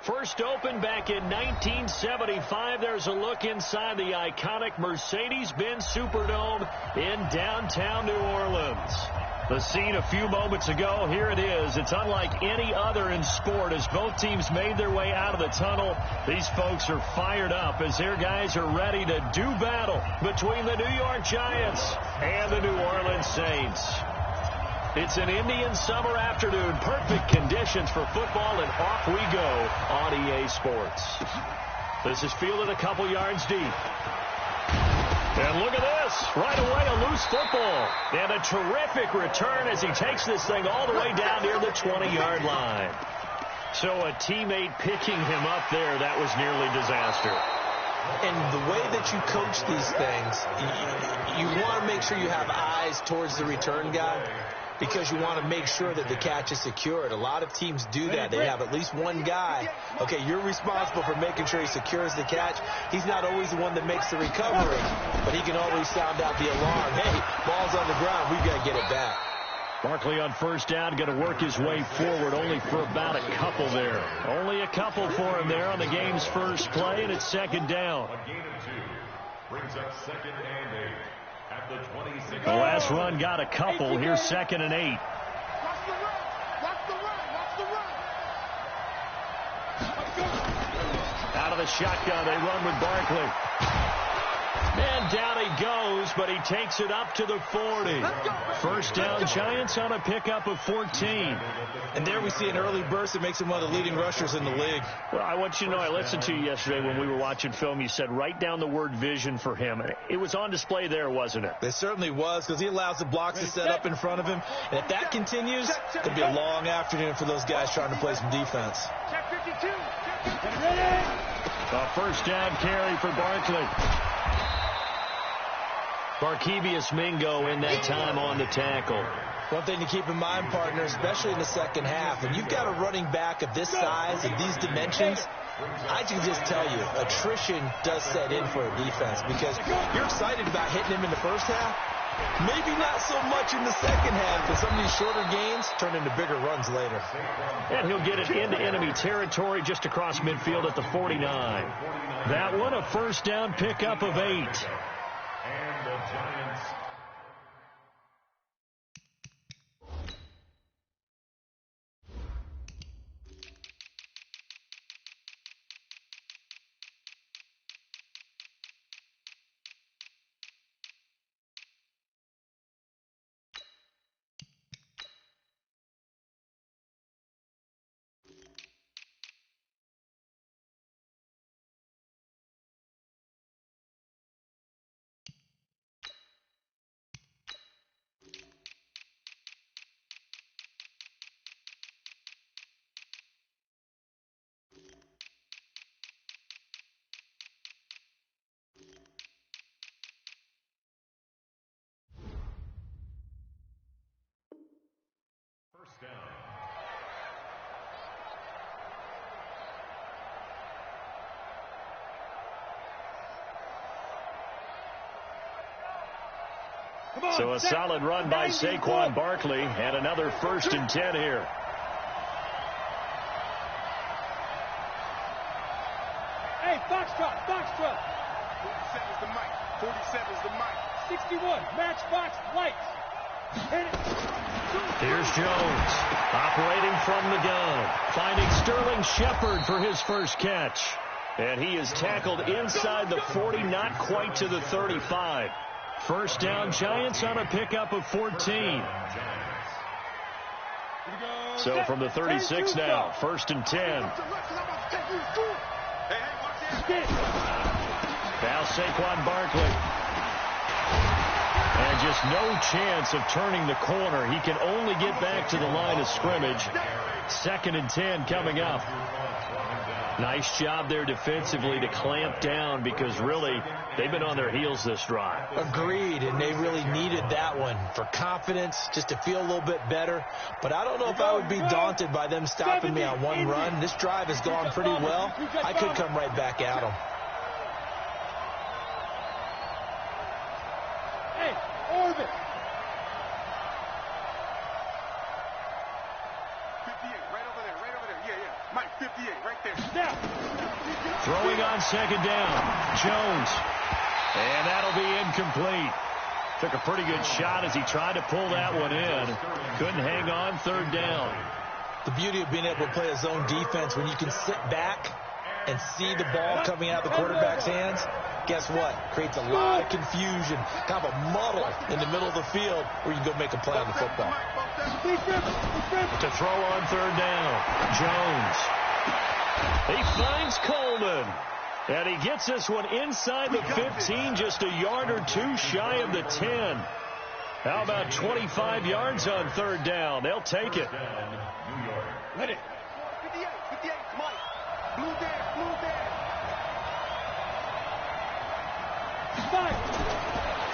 First opened back in 1975. There's a look inside the iconic Mercedes-Benz Superdome in downtown New Orleans. The scene a few moments ago, here it is. It's unlike any other in sport as both teams made their way out of the tunnel. These folks are fired up as their guys are ready to do battle between the New York Giants and the New Orleans Saints. It's an Indian summer afternoon. Perfect conditions for football, and off we go on EA Sports. This is fielded a couple yards deep. And look at this. Right away, a loose football. And a terrific return as he takes this thing all the way down near the 20-yard line. So a teammate picking him up there, that was nearly disaster. And the way that you coach these things, you want to make sure you have eyes towards the return guy, because you want to make sure that the catch is secured. A lot of teams do that. They have at least one guy. Okay, you're responsible for making sure he secures the catch. He's not always the one that makes the recovery, but he can always sound out the alarm. Hey, ball's on the ground. We've got to get it back. Barkley on first down, going to work his way forward, only for about a couple there. Only a couple for him there on the game's first play, and it's second down. A gain of 2 brings up 2nd and 8 at the 26. The last run got a couple. Here's 2nd and 8. Watch the run. Watch the run. Watch the run. Out of the shotgun, they run with Barkley. And down he goes, but he takes it up to the 40. First down, Giants on a pickup of 14. And there we see an early burst that makes him one of the leading rushers in the league. Well, I want you to know, I listened to you yesterday when we were watching film. You said write down the word vision for him. It was on display there, wasn't it? It certainly was, because he allows the blocks to set up in front of him. And if that continues, it's going to be a long afternoon for those guys trying to play some defense. Check 52. A first down carry for Barkley. Barkevius Mingo in that time on the tackle. One thing to keep in mind, partner, especially in the second half, when you've got a running back of this size and these dimensions, I can just tell you, attrition does set in for a defense, because you're excited about hitting him in the first half. Maybe not so much in the second half, but some of these shorter gains turn into bigger runs later. And he'll get it into enemy territory just across midfield at the 49. That one, a first down pickup of 8. And the Giants. First down. So a solid run by Saquon Barkley, and another 1st and 10 here. Hey, Foxtrot, Foxtrot. 47 is the mic. 47 is the mic. 61, Matchbox lights. Hit it. Here's Jones, operating from the gun, finding Sterling Shepard for his first catch. And he is tackled inside the 40, not quite to the 35. First down, Giants on a pickup of 14. So from the 36 now, 1st and 10. Now Saquon Barkley. And just no chance of turning the corner. He can only get back to the line of scrimmage. 2nd and 10 coming up. Nice job there defensively to clamp down, because really they've been on their heels this drive. Agreed, and they really needed that one for confidence, just to feel a little bit better. But I don't know if I would be daunted by them stopping me on one run. This drive has gone pretty well. I could come right back at them. Hey, orbit. 58, right over there, right over there. Yeah, yeah. Mike, 58, right there. Snap. Throwing on second down. Jones. And that'll be incomplete. Took a pretty good shot as he tried to pull that one in. Couldn't hang on third down. The beauty of being able to play a zone defense when you can sit back and see the ball coming out of the quarterback's hands, guess what? Creates a lot of confusion, kind of a muddle in the middle of the field where you can go make a play on the football. To throw on third down, Jones. He finds Coleman. And he gets this one inside the 15, just a yard or two shy of the 10. How about 25 yards on third down? They'll take it. Ready. 58, Mike. Blue there.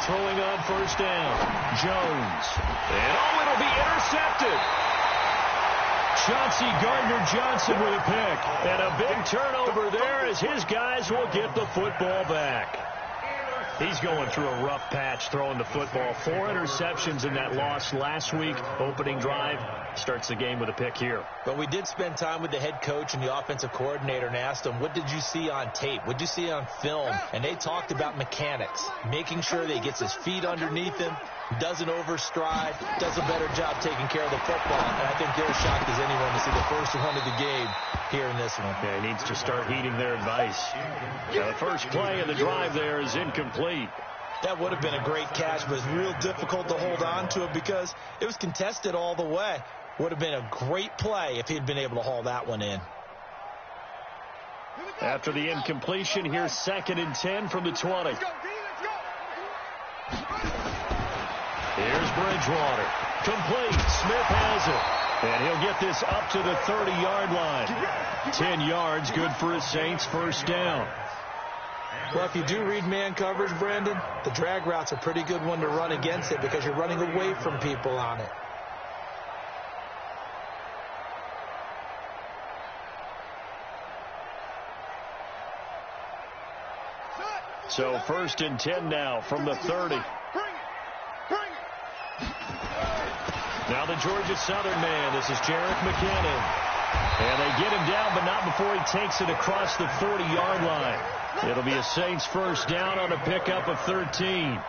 Throwing on first down, Jones. And it'll be intercepted. Chauncey Gardner-Johnson with a pick. And a big turnover there as his guys will get the football back. He's going through a rough patch throwing the football. 4 interceptions in that loss last week. Opening drive starts the game with a pick here. But we did spend time with the head coach and the offensive coordinator and asked them, what did you see on tape? What did you see on film? And they talked about mechanics, making sure that he gets his feet underneath him, doesn't overstride, does a better job taking care of the football. And I think they're as shocked as anyone to see the first one of the game here in this one. Yeah, he needs to start heeding their advice. Now, the first play of the drive there is incomplete. That would have been a great catch, but it's real difficult to hold on to it because it was contested all the way. Would have been a great play if he'd been able to haul that one in. After the incompletion, here's 2nd and 10 from the 20. Here's Bridgewater. Complete. Smith has it. And he'll get this up to the 30-yard line. 10 yards, good for his Saints first down. Well, if you do read man coverage, Brandon, the drag route's a pretty good one to run against it because you're running away from people on it. So 1st and 10 now from the 30. Now the Georgia Southern man. This is Jerick McKinnon. And they get him down, but not before he takes it across the 40-yard line. It'll be a Saints first down on a pickup of 13.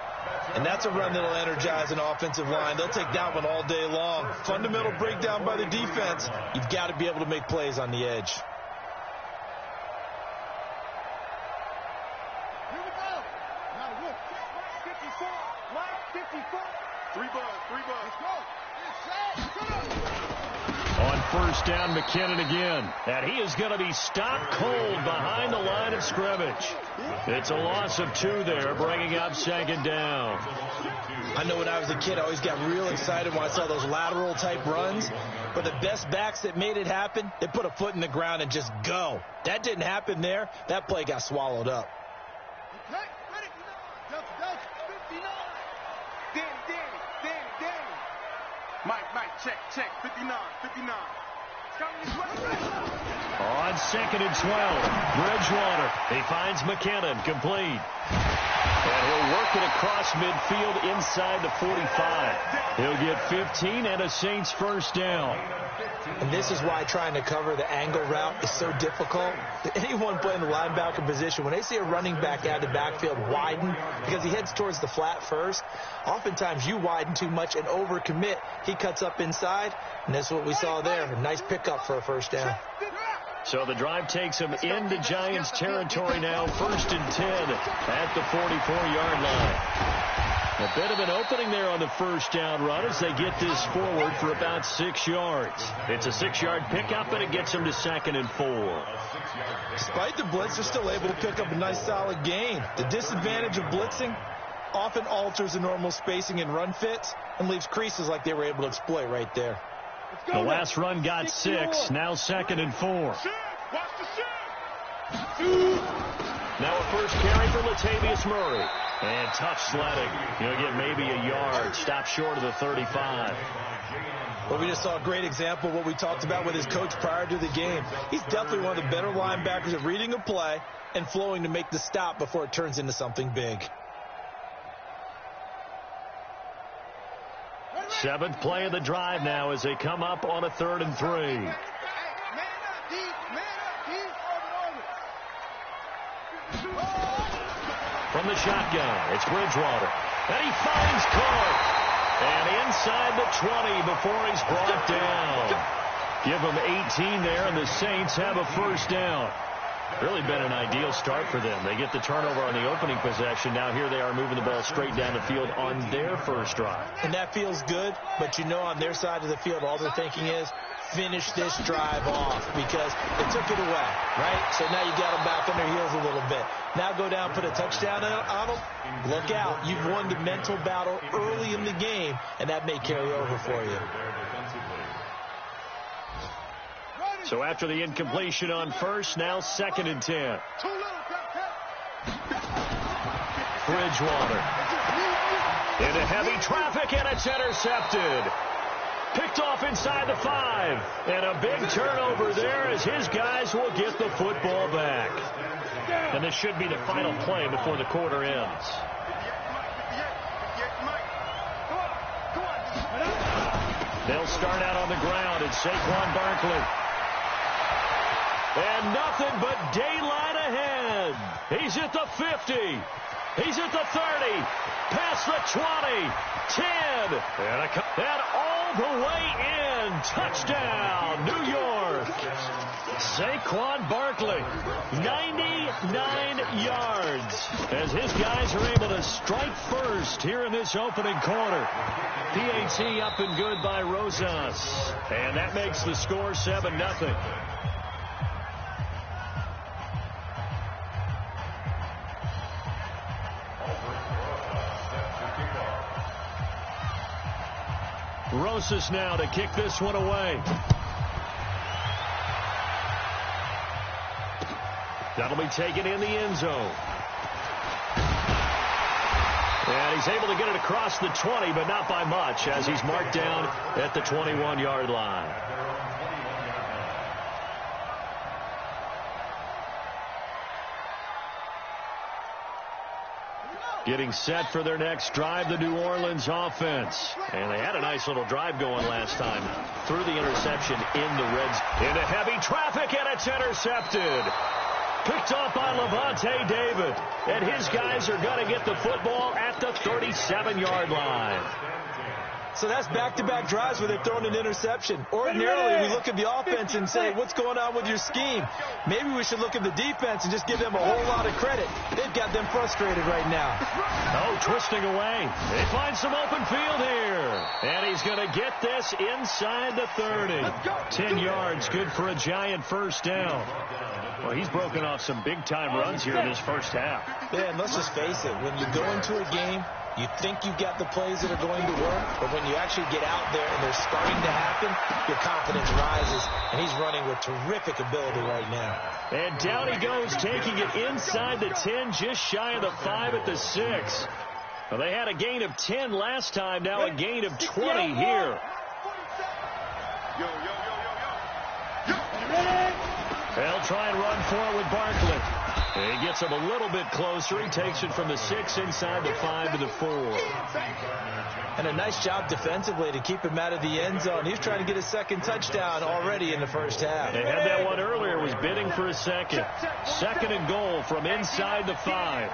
And that's a run that'll energize an offensive line. They'll take that one all day long. Fundamental breakdown by the defense. You've got to be able to make plays on the edge. Here we go. Now look. 54. Mike, 54. 3 bucks. Let's go. On first down, McKinnon again. And he is going to be stopped cold behind the line of scrimmage. It's a loss of 2 there, bringing up 2nd down. I know when I was a kid, I always got real excited when I saw those lateral-type runs. But the best backs that made it happen, they put a foot in the ground and just go. That didn't happen there. That play got swallowed up. Okay, ready? Delta, 59. Danny. Mike, check. 59. On 2nd and 12, Bridgewater. He finds McKinnon, complete. And he'll work it across midfield inside the 45. He'll get 15 and a Saints first down. And this is why trying to cover the angle route is so difficult. Anyone playing the linebacker position, when they see a running back out of the backfield widen because he heads towards the flat first, oftentimes you widen too much and overcommit. He cuts up inside, and that's what we saw there. A nice pickup for a first down. So the drive takes him into Giants territory now, 1st and 10 at the 44-yard line. A bit of an opening there on the first down run as they get this forward for about 6 yards. It's a 6-yard pickup, and it gets them to 2nd and 4. Despite the blitz, they're still able to pick up a nice solid gain. The disadvantage of blitzing often alters the normal spacing and run fits and leaves creases like they were able to exploit right there. The last run got 6, now 2nd and 4. Now a first carry for Latavius Murray. And tough sledding. He'll get maybe a yard. Stop short of the 35. Well, we just saw a great example of what we talked about with his coach prior to the game. He's definitely one of the better linebackers at reading a play and flowing to make the stop before it turns into something big. 7th play of the drive now as they come up on a 3rd and 3. From the shotgun, it's Bridgewater. And he finds Court. And inside the 20 before he's brought down. Give them 18 there, and the Saints have a first down. Really been an ideal start for them. They get the turnover on the opening possession. Now here they are moving the ball straight down the field on their first drive. And that feels good, but you know on their side of the field, all they're thinking is, finish this drive off because they took it away, right? So now you got them back on their heels a little bit. Now go down, put a touchdown on them. Look out. You've won the mental battle early in the game, and that may carry over for you. So after the incompletion on first, now 2nd and 10. Bridgewater. Into heavy traffic, and it's intercepted. Picked off inside the 5. And a big turnover there as his guys will get the football back. And this should be the final play before the quarter ends. They'll start out on the ground. It's Saquon Barkley. And nothing but daylight ahead. He's at the 50. He's at the 30. Past the 20. 10. And all the way in. Touchdown, New York. Saquon Barkley, 99 yards. As his guys are able to strike first here in this opening quarter. PAT up and good by Rosas. And that makes the score 7-0. Rosas now to kick this one away. That'll be taken in the end zone. And he's able to get it across the 20, but not by much, as he's marked down at the 21-yard line. Getting set for their next drive, the New Orleans offense. And they had a nice little drive going last time. Through the interception in the red zone. Into heavy traffic, and it's intercepted. Picked off by Levante David. And his guys are going to get the football at the 37-yard line. So that's back-to-back drives where they're throwing an interception. Ordinarily, we look at the offense and say, what's going on with your scheme? Maybe we should look at the defense and just give them a whole lot of credit. They've got them frustrated right now. Oh, twisting away. They find some open field here. And he's going to get this inside the 30. 10 yards, good for a giant first down. Well, he's broken off some big-time runs here in this first half. Yeah, and let's just face it. When you go into a game, you think you've got the plays that are going to work, but when you actually get out there and they're starting to happen, your confidence rises, and he's running with terrific ability right now. And down he goes, taking it inside the 10, just shy of the 5 at the 6. Well, they had a gain of 10 last time, now a gain of 20 here. They'll try and run forward with Barkley. He gets him a little bit closer. He takes it from the 6 inside the 5 to the 4. And a nice job defensively to keep him out of the end zone. He's trying to get a second touchdown already in the first half. They had that one earlier, was bidding for a second. 2nd and goal from inside the 5.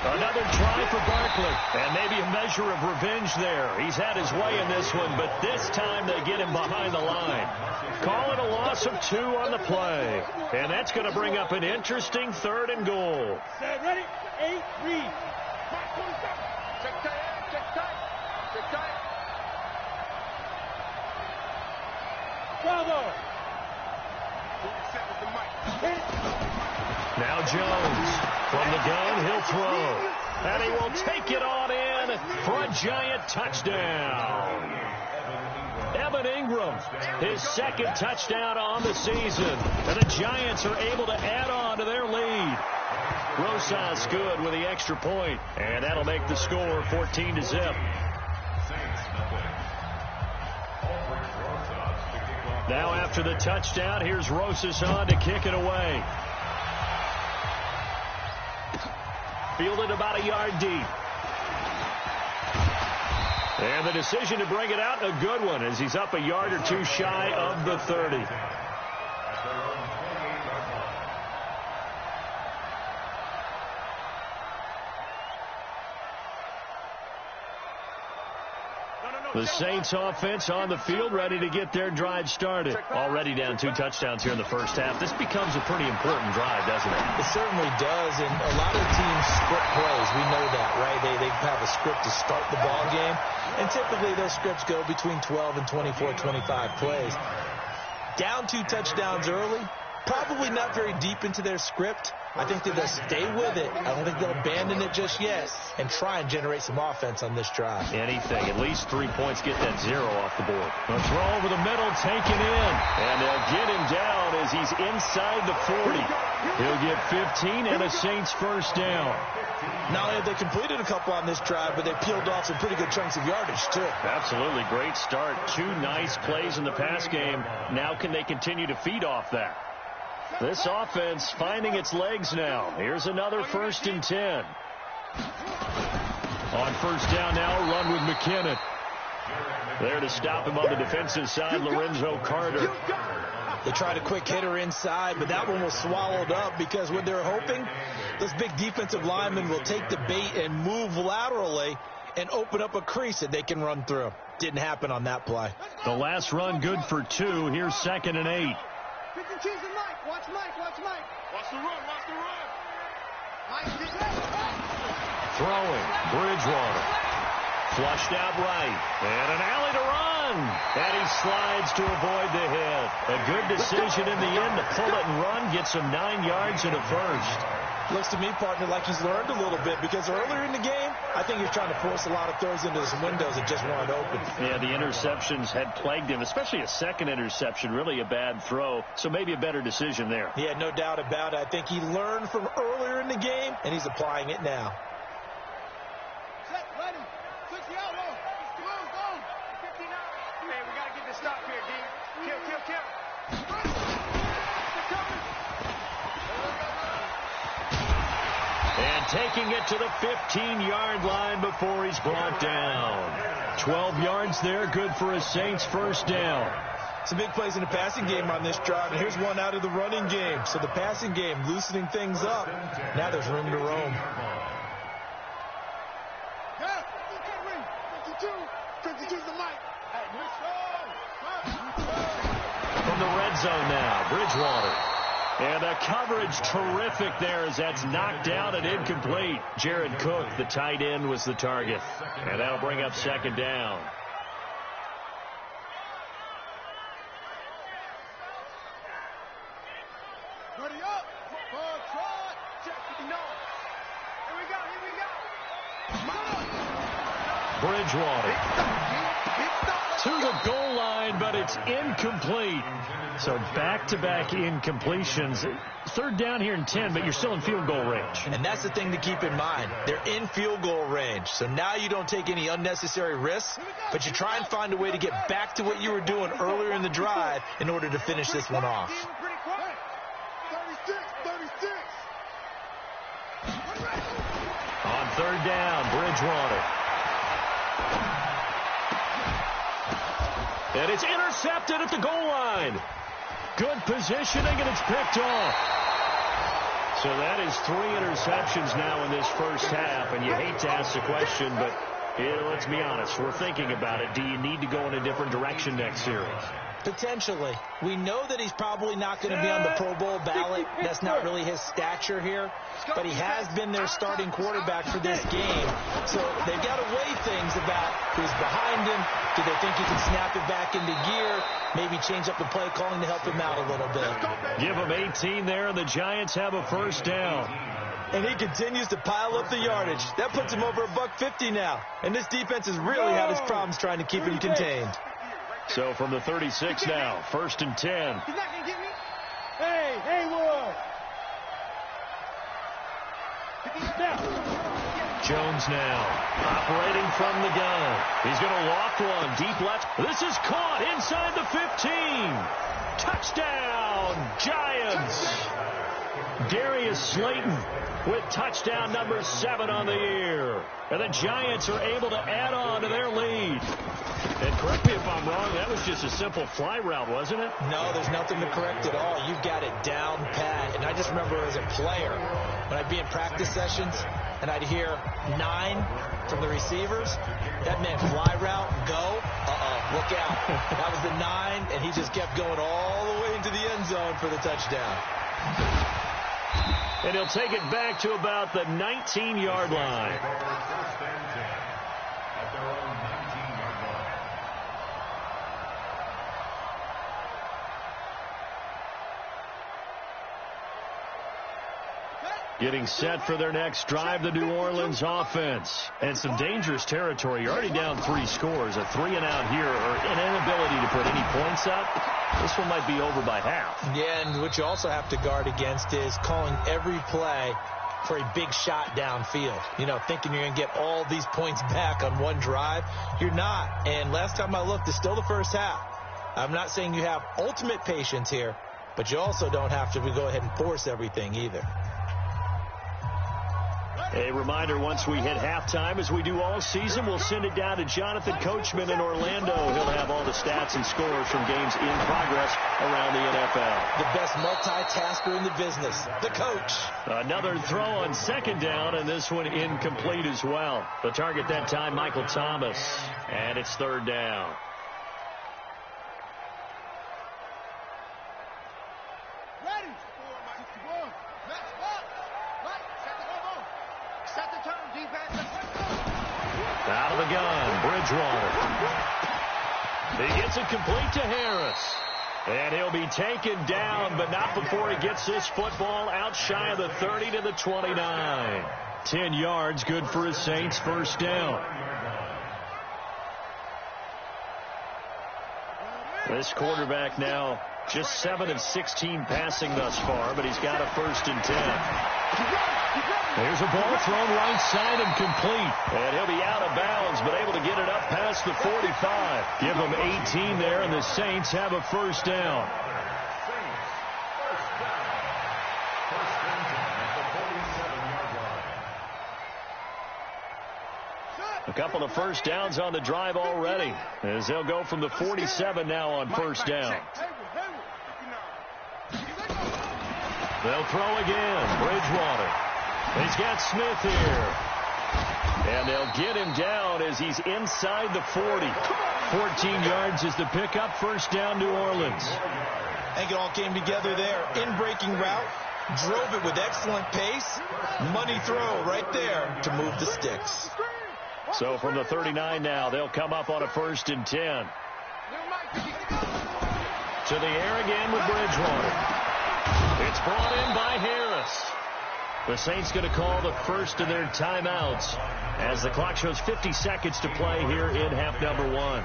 Another try for Barkley, and maybe a measure of revenge there. He's had his way in this one, but this time they get him behind the line. Call it a loss of 2 on the play, and that's going to bring up an interesting 3rd and goal. Ready? 8, read. Bravo. Now Jones. From the gun, he'll throw. And he will take it on in for a giant touchdown. Evan Ingram, his 2nd touchdown on the season. And the Giants are able to add on to their lead. Rosas good with the extra point. And that'll make the score 14-0. Now after the touchdown, here's Rosas on to kick it away. Fielded about a yard deep. And the decision to bring it out, a good one, as he's up a yard or 2 shy of the 30. The Saints offense on the field, ready to get their drive started. Already down 2 touchdowns here in the first half. This becomes a pretty important drive, doesn't it? It certainly does, and a lot of teams script plays. We know that, right? They have a script to start the ball game, and typically those scripts go between 12 and 24, 25 plays. Down 2 touchdowns early, probably not very deep into their script. I think that they'll stay with it. I don't think they'll abandon it just yet and try and generate some offense on this drive. Anything. At least 3 points, get that 0 off the board. A throw over the middle, taken in. And they'll get him down as he's inside the 40. He'll get 15 and a Saints first down. Not only have they completed a couple on this drive, but they peeled off some pretty good chunks of yardage, too. Absolutely. Great start. 2 nice plays in the pass game. Now can they continue to feed off that? This offense finding its legs now. Here's another 1st and 10. On first down now, a run with McKinnon. There to stop him on the defensive side, Lorenzo Carter. They tried a quick hitter inside, but that one was swallowed up because what they're hoping, those big defensive linemen will take the bait and move laterally and open up a crease that they can run through. Didn't happen on that play. The last run good for 2. Here's 2nd and 8. Pick and choose the Mike. Watch Mike. Watch Mike. Watch the run. Watch the run. Mike, get that. Throwing. Bridgewater. Flushed out right. And an alley to run. And he slides to avoid the hit. A good decision in the end to pull it and run. Gets him 9 yards and a first. Looks to me, partner, like he's learned a little bit because earlier in the game, I think he was trying to force a lot of throws into some windows that just weren't open. Yeah, the interceptions had plagued him, especially a second interception, really a bad throw. So maybe a better decision there. Yeah, no doubt about it. I think he learned from earlier in the game, and he's applying it now. Set, ready. Switch the elbow. Go. 59. Hey, we got to get this stop here, D. Kill. And taking it to the 15-yard line before he's brought down. 12 yards there, good for a Saints first down. Some big plays in the passing game on this drive, and here's one out of the running game. So the passing game loosening things up. Now there's room to roam. Yeah, 52 the mic. From the red zone now, Bridgewater. And a coverage terrific there as that's knocked down and incomplete. Jared Cook, the tight end, was the target. And that'll bring up 2nd down. Ready up. Ball trot. Check the nose. Here we go. Bridgewater. To the goal line, but it's incomplete. So back-to-back incompletions. 3rd down here and 10, but you're still in field goal range. And that's the thing to keep in mind. They're in field goal range. So now you don't take any unnecessary risks, but you try and find a way to get back to what you were doing earlier in the drive in order to finish this one off. 36. On 3rd down, Bridgewater. And it's intercepted at the goal line. Good positioning, and it's picked off. So that is 3 interceptions now in this first half, and you hate to ask the question, but let's be honest. We're thinking about it. Do you need to go in a different direction next series? Potentially. We know that he's probably not going to be on the Pro Bowl ballot. That's not really his stature here. But he has been their starting quarterback for this game. So they've got to weigh things about who's behind him. Do they think he can snap it back into gear? Maybe change up the play calling to help him out a little bit. Give him 18 there, and the Giants have a first down. And he continues to pile up the yardage. That puts him over $150 now. And this defense has really had its problems trying to keep him contained. So from the 36 now, 1st and 10. He's not going to get me. Hey, Wood. Jones now operating from the gun. He's going to loft one deep left. This is caught inside the 15. Touchdown, Giants. Darius Slayton with touchdown number 7 on the year. And the Giants are able to add on to their lead. And correct me if I'm wrong, that was just a simple fly route, wasn't it? No, there's nothing to correct at all. You've got it down pat. And I just remember as a player, when I'd be in practice sessions, and I'd hear 9 from the receivers, that meant fly route, go, look out. That was the 9, and he just kept going all the way into the end zone for the touchdown. And he'll take it back to about the 19-yard line. First and 10 at their own 19-yard line. Getting set for their next drive, the New Orleans offense. And some dangerous territory. You're already down 3 scores. A 3-and-out here, or an inability to put any points up. This one might be over by half. Yeah, and what you also have to guard against is calling every play for a big shot downfield. You know, thinking you're going to get all these points back on one drive. You're not. And last time I looked, it's still the first half. I'm not saying you have ultimate patience here, but you also don't have to go ahead and force everything either. A reminder, once we hit halftime, as we do all season, we'll send it down to Jonathan Coachman in Orlando. He'll have all the stats and scores from games in progress around the NFL. The best multitasker in the business, the coach. Another throw on second down, and this one incomplete as well. The target that time, Michael Thomas, and it's third down. Out of the gun, Bridgewater. He gets it complete to Harris. And he'll be taken down, but not before he gets this football out shy of the 30 to the 29. 10 yards, good for his Saints, first down. This quarterback now just 7 of 16 passing thus far, but he's got a first and 10. There's a ball thrown right side and complete. And he'll be out of bounds, but able to get it up past the 45. Give him 18 there, and the Saints have a first down. A couple of first downs on the drive already, as they'll go from the 47 now on first down. They'll throw again. Bridgewater. He's got Smith here. And they'll get him down as he's inside the 40. 14 yards is the pickup. First down, New Orleans. I think it all came together there. In-breaking route. Drove it with excellent pace. Money throw right there to move the sticks. So from the 39 now, they'll come up on a first and 10. To the air again with Bridgewater. It's brought in by Harris. The Saints going to call the first of their timeouts as the clock shows 50 seconds to play here in half number 1.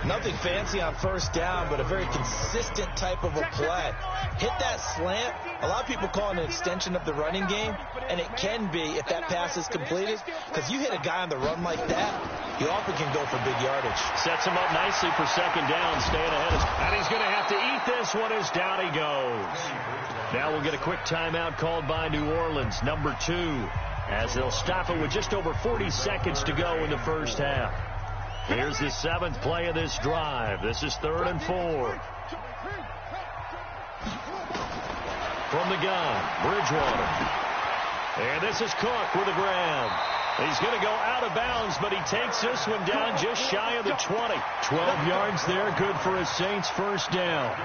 Nothing fancy on first down, but a very consistent type of a play. Hit that slant. A lot of people call it an extension of the running game, and it can be if that pass is completed, because you hit a guy on the run like that, he often can go for big yardage. Sets him up nicely for second down, staying ahead. And he's going to have to eat this one as down he goes. Now we'll get a quick timeout called by New Orleans, number 2, as they'll stop it with just over 40 seconds to go in the first half. Here's the 7th play of this drive. This is 3rd and 4. From the gun, Bridgewater. And this is Cook with a grab. He's going to go out of bounds, but he takes this one down just shy of the 20. 12 yards there, good for a Saints first down.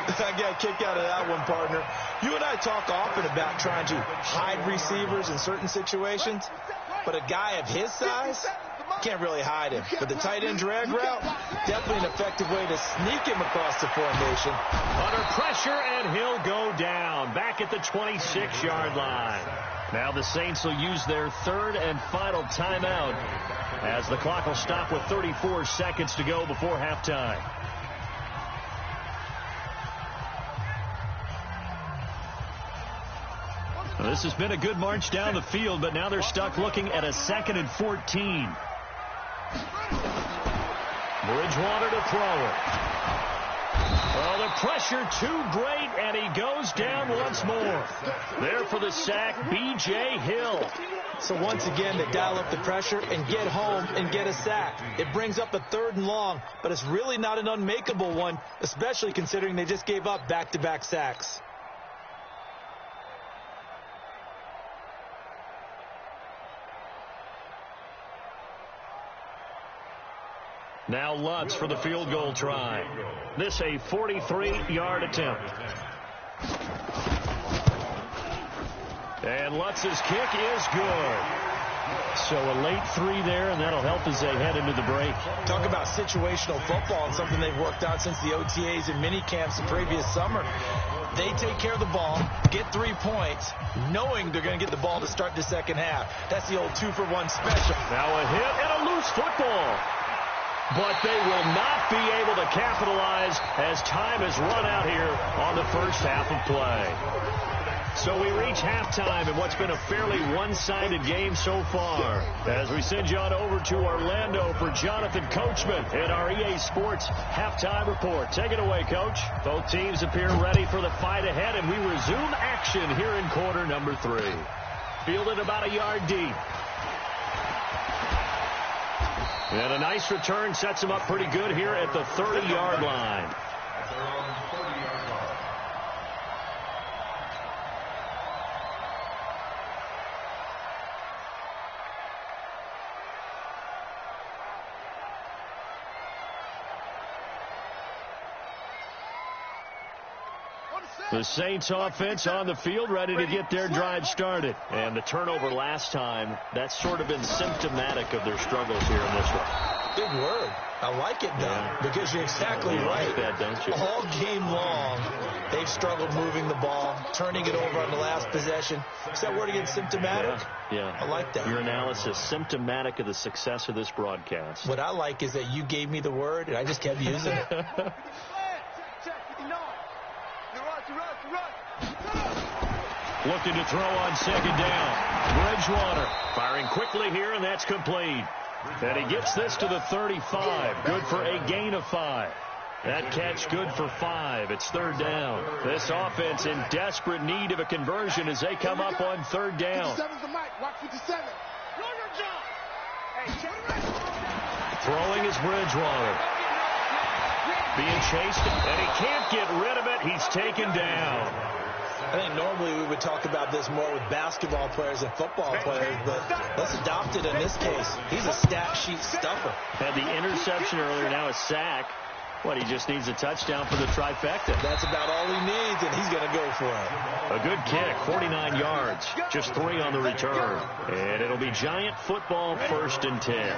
I got a kick out of that one, partner. You and I talk often about trying to hide receivers in certain situations, but a guy of his size can't really hide him. But the tight end drag route, definitely an effective way to sneak him across the formation. Under pressure, and he'll go down back at the 26-yard line. Now the Saints will use their 3rd and final timeout as the clock will stop with 34 seconds to go before halftime. Well, this has been a good march down the field, but now they're stuck looking at a 2nd and 14. Bridgewater to throw it. Well, the pressure too great, and he goes down once more. There for the sack, B.J. Hill. So once again, they dial up the pressure and get home and get a sack. It brings up a 3rd and long, but it's really not an unmakeable one, especially considering they just gave up back-to-back sacks. Now Lutz for the field goal try. This a 43-yard attempt. And Lutz's kick is good. So a late 3 there, and that'll help as they head into the break. Talk about situational football and something they've worked out since the OTAs and mini camps the previous summer. They take care of the ball, get 3 points, knowing they're going to get the ball to start the second half. That's the old 2-for-1 special. Now a hit and a loose football. But they will not be able to capitalize as time has run out here on the first half of play. So we reach halftime in what's been a fairly one-sided game so far. As we send you on over to Orlando for Jonathan Coachman in our EA Sports Halftime Report. Take it away, Coach. Both teams appear ready for the fight ahead, and we resume action here in quarter number 3. Fielded about a yard deep. And a nice return sets him up pretty good here at the 30-yard line. The Saints offense on the field, ready to get their drive started. And the turnover last time, that's sort of been symptomatic of their struggles here in this one. Big word. I like it, though, because you're exactly right. Like that, don't you? All game long, they've struggled moving the ball, turning it over on the last possession. Is that word again, symptomatic? Yeah. I like that. Your analysis, symptomatic of the success of this broadcast. What I like is that you gave me the word, and I just kept using it. Looking to throw on second down. Bridgewater firing quickly here, and that's complete. And he gets this to the 35. Good for a gain of 5. That catch good for 5. It's third down. This offense in desperate need of a conversion as they come up on third down. Throwing is Bridgewater. Being chased, and he can't get rid of it. He's taken down. I think normally we would talk about this more with basketball players and football players, but let's adopt it in this case. He's a stat sheet stuffer. Had the interception earlier, now a sack. What, he just needs a touchdown for the trifecta. That's about all he needs, and he's going to go for it. A good kick, 49 yards, just 3 on the return. And it'll be Giant football, 1st and 10.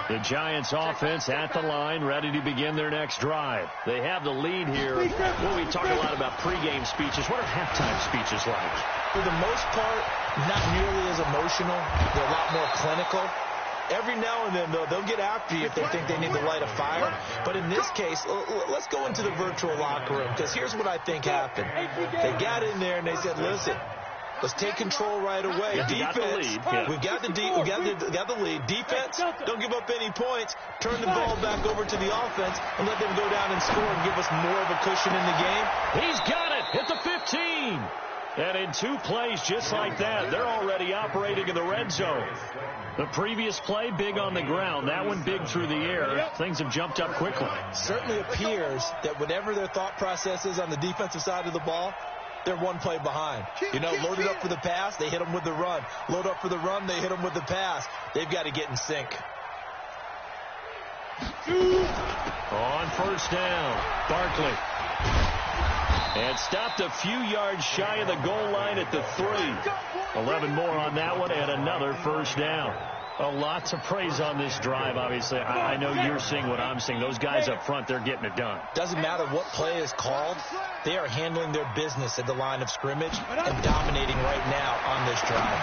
The Giants offense at the line, ready to begin their next drive. They have the lead here. Well, we talk a lot about pregame speeches. What are halftime speeches like? For the most part, not nearly as emotional. They're a lot more clinical. Every now and then, though, they'll get after you if they think they need to light a fire. But in this case, let's go into the virtual locker room, because here's what I think happened. They got in there and they said, listen, let's take control right away. Defense, we've got the lead. Defense, don't give up any points. Turn the ball back over to the offense and let them go down and score and give us more of a cushion in the game. He's got it at the 15. And in 2 plays just like that, they're already operating in the red zone. The previous play, big on the ground. That one, big through the air. Things have jumped up quickly. Certainly appears that whatever their thought process is on the defensive side of the ball, they're 1 play behind. You know, loaded up for the pass, they hit them with the run. Load up for the run, they hit them with the pass. They've got to get in sync. On first down, Barkley. And stopped a few yards shy of the goal line at the 3. 11 more on that one, and another first down. A lot to praise on this drive, obviously. I know you're seeing what I'm seeing. Those guys up front, they're getting it done. Doesn't matter what play is called. They are handling their business at the line of scrimmage and dominating right now on this drive.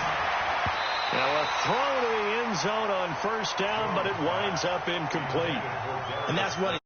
Now a throw to the end zone on first down, but it winds up incomplete. And that's what